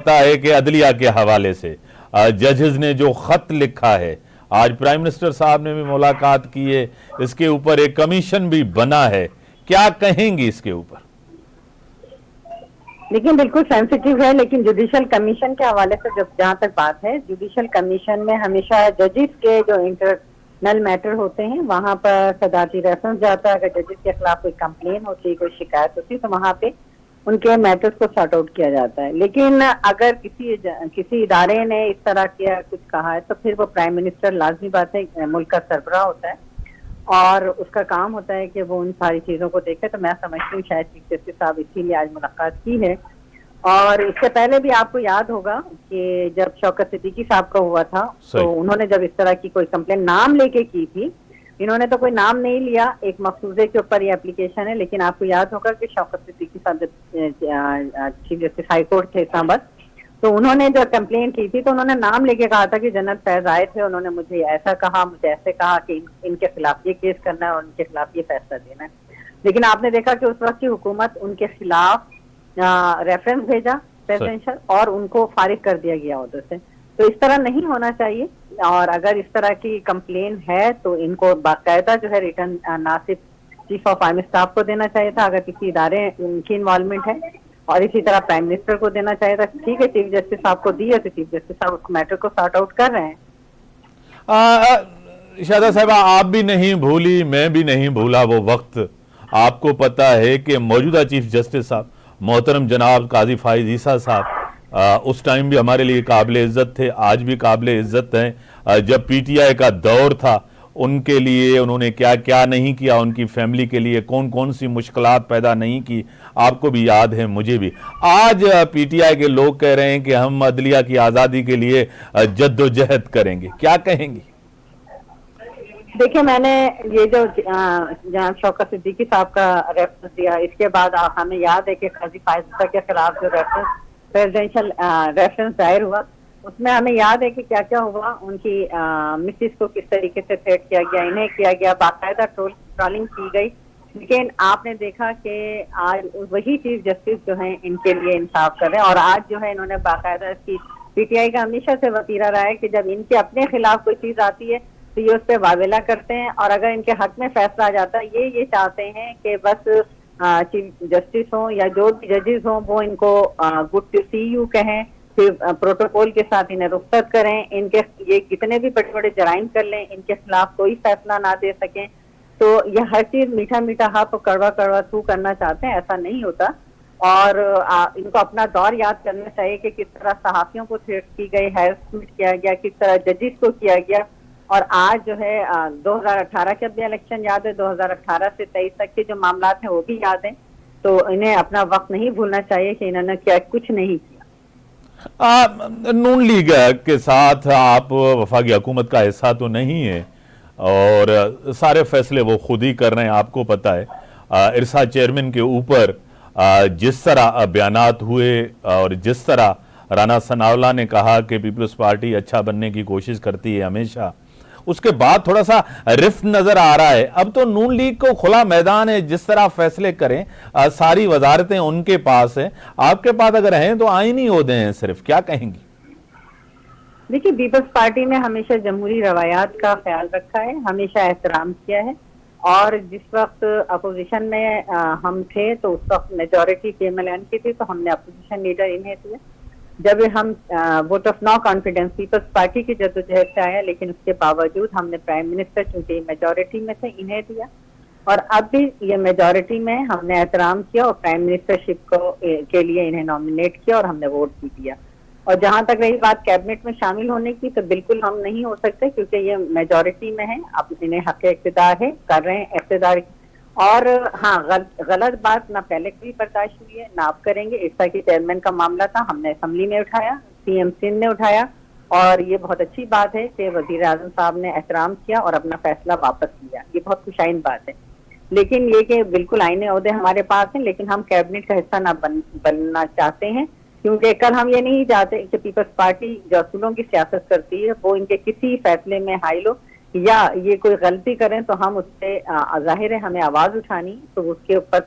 पता है कि अदलिया के हवाले से जजेस ने जो खत लिखा है, आज प्राइम मिनिस्टर साहब ने भी मुलाकात की है, इसके ऊपर एक कमीशन भी बना है, क्या कहेंगी इसके ऊपर? लेकिन बिल्कुल सेंसिटिव है। लेकिन जुडिशियल कमीशन के हवाले से जब जहाँ तक बात है, जुडिशियल कमीशन में हमेशा जजेस के जो इंटरनल मैटर होते हैं वहां पर सदारती रेफरेंस जाता है। अगर जजेस के खिलाफ कोई कंप्लेन होती है, कोई शिकायत होती है, तो वहां पे उनके मैटर्स को सॉर्ट आउट किया जाता है। लेकिन अगर किसी इदारे ने इस तरह किया कुछ कहा है, तो फिर वो प्राइम मिनिस्टर, लाजमी बात है, मुल्क का सरबराह होता है और उसका काम होता है कि वो उन सारी चीजों को देखे। तो मैं समझती हूँ शायद चीफ जस्टिस साहब इसीलिए आज मुलाकात की है। और इससे पहले भी आपको याद होगा कि जब शौकत सिद्दीकी साहब का हुआ था, तो उन्होंने जब इस तरह की कोई कंप्लेन नाम लेके की थी, इन्होंने तो कोई नाम नहीं लिया, एक मकसूदे के ऊपर ये एप्लीकेशन है। लेकिन आपको याद होगा कि शौकत सिद्दीकी साहब जब चीफ जस्टिस हाई कोर्ट थे इस्लामाबाद, तो उन्होंने जो कंप्लेन की थी तो उन्होंने नाम लेके कहा था कि जनरल फैज आए थे, उन्होंने मुझे ऐसा कहा, मुझे ऐसे कहा कि इनके खिलाफ ये केस करना है और उनके खिलाफ ये फैसला देना है। लेकिन आपने देखा कि उस वक्त की हुकूमत उनके खिलाफ रेफरेंस भेजा प्रेसिडेंशियल और उनको फारिग कर दिया गया उधर से। तो इस तरह नहीं होना चाहिए। और अगर इस तरह की कंप्लेन है तो इनको बाकायदा जो है रिटर्न ना सिर्फ चीफ ऑफ आर्मी स्टाफ को देना चाहिए था, अगर किसी इदारे उनकी इन्वॉल्वमेंट है, और इसी तरह प्राइम मिनिस्टर को देना चाहिए था। ठीक है, चीफ जस्टिस साहब को दी है तो चीफ जस्टिस साहब उस मैटर को सॉर्ट आउट कर रहे हैं। शादा साहबा, आप भी नहीं भूली, मैं भी नहीं भूला वो वक्त। आपको पता है कि मौजूदा चीफ जस्टिस साहब मोहतरम जनाब काजी फाइज ईसा साहब उस टाइम भी हमारे लिए काबिल इज्जत थे, आज भी काबिल इज्जत हैं। जब पीटीआई का दौर था, उनके लिए उन्होंने क्या क्या नहीं किया, उनकी फैमिली के लिए कौन कौन सी मुश्किलात पैदा नहीं की, आपको भी याद है, मुझे भी। आज पीटीआई के लोग कह रहे हैं कि हम अदलिया की आज़ादी के लिए जद्दोजहद करेंगे, क्या कहेंगी? देखिए, मैंने ये जो जहाँ शौकत सिद्दीकी साहब का रेफरेंस दिया, इसके बाद हमें याद है कि काजी फायदा के खिलाफ जो रेफरेंस प्रेसिडेंशियल रेफरेंस दायर हुआ, उसमें हमें याद है कि क्या क्या हुआ। उनकी मिसिस को किस तरीके से थ्रेट किया गया, इन्हें किया गया, बाकायदा ट्रोलिंग की गई। लेकिन आपने देखा कि आज वही चीफ जस्टिस जो है इनके लिए इंसाफ कर रहे हैं। और आज जो है इन्होंने बाकायदा इसकी, पीटीआई का हमेशा से वतीरा रहा है कि जब इनके अपने खिलाफ कोई चीज आती है तो ये उस पर वावेला करते हैं, और अगर इनके हक में फैसला आ जाता है ये चाहते हैं कि बस चीफ जस्टिस हो या जो भी जजेस हों वो इनको गुड टू सी यू कहें, फिर प्रोटोकॉल के साथ इन्हें रुख्सत करें, इनके ये कितने भी बड़े बड़े जराइम कर लें, इनके खिलाफ कोई फैसला ना दे सकें। तो ये हर चीज मीठा मीठा हाथ और कड़वा कड़वा थू करना चाहते हैं, ऐसा नहीं होता। और इनको अपना दौर याद करना चाहिए कि किस तरह सहाफियों को थ्रेट की गई, हैरेसमेंट किया गया, किस तरह जजेस को किया गया। और आज जो है 2018 के भी इलेक्शन याद है, 2018 से 23 तक के जो मामला हैं वो भी याद हैं। तो इन्हें अपना वक्त नहीं भूलना चाहिए कि इन्होंने क्या कुछ नहीं किया। नून लीग के साथ आप वफाकी हुकूमत का हिस्सा तो नहीं है और सारे फैसले वो खुद ही कर रहे हैं, आपको पता है। इरसा चेयरमैन के ऊपर जिस तरह बयानात हुए और जिस तरह राना सनावला ने कहा कि पीपल्स पार्टी अच्छा बनने की कोशिश करती है हमेशा, उसके बाद थोड़ा सा रिफ्ट नजर आ रहा है। अब तो नून लीग को खुला मैदान है, जिस तरह फैसले करें, सारी वजारतें उनके पास हैं, आपके पास अगर हैं तो आईनी ओहदे हैं सिर्फ, क्या कहेंगी? देखिए, पीपल्स पार्टी ने हमेशा जमहूरी रवायात का ख्याल रखा है, हमेशा एहतराम किया है। और जिस वक्त अपोजिशन में हम थे तो उस वक्त मेजोरिटी PMLN की थी, तो हमने अपोजिशन लीडर इन्हें दिया। जब हम vote of no confidence People's Party की जद्दोजहद से आया, लेकिन उसके बावजूद हमने प्राइम मिनिस्टर, चूंकि मेजोरिटी में थे, इन्हें दिया। और अब भी ये मेजोरिटी में हमने एहतराम किया और प्राइम मिनिस्टरशिप को के लिए इन्हें नॉमिनेट किया और हमने वोट भी दिया। और जहां तक रही बात कैबिनेट में शामिल होने की, तो बिल्कुल हम नहीं हो सकते क्योंकि ये मेजोरिटी में है। अब इन्हें हक इख्तियार है, कर रहे हैं इख्तियार। और हाँ, गलत बात ना पहले कभी बर्दाश्त हुई है ना आप करेंगे। इरसा की चेयरमैन का मामला था, हमने असेंबली में उठाया, CM सिंध ने उठाया, और ये बहुत अच्छी बात है कि वजीर आजम साहब ने एहतराम किया और अपना फैसला वापस लिया, ये बहुत खुशाइन बात है। लेकिन ये कि बिल्कुल आईने ओहदे हमारे पास हैं, लेकिन हम कैबिनेट का हिस्सा ना बनना चाहते हैं, क्योंकि कल हम ये नहीं चाहते कि पीपल्स पार्टी जो असूलों की सियासत करती है वो इनके किसी फैसले में हाइल हो या ये कोई गलती करें तो हम उससे जाहिर है हमें आवाज उठानी, तो उसके ऊपर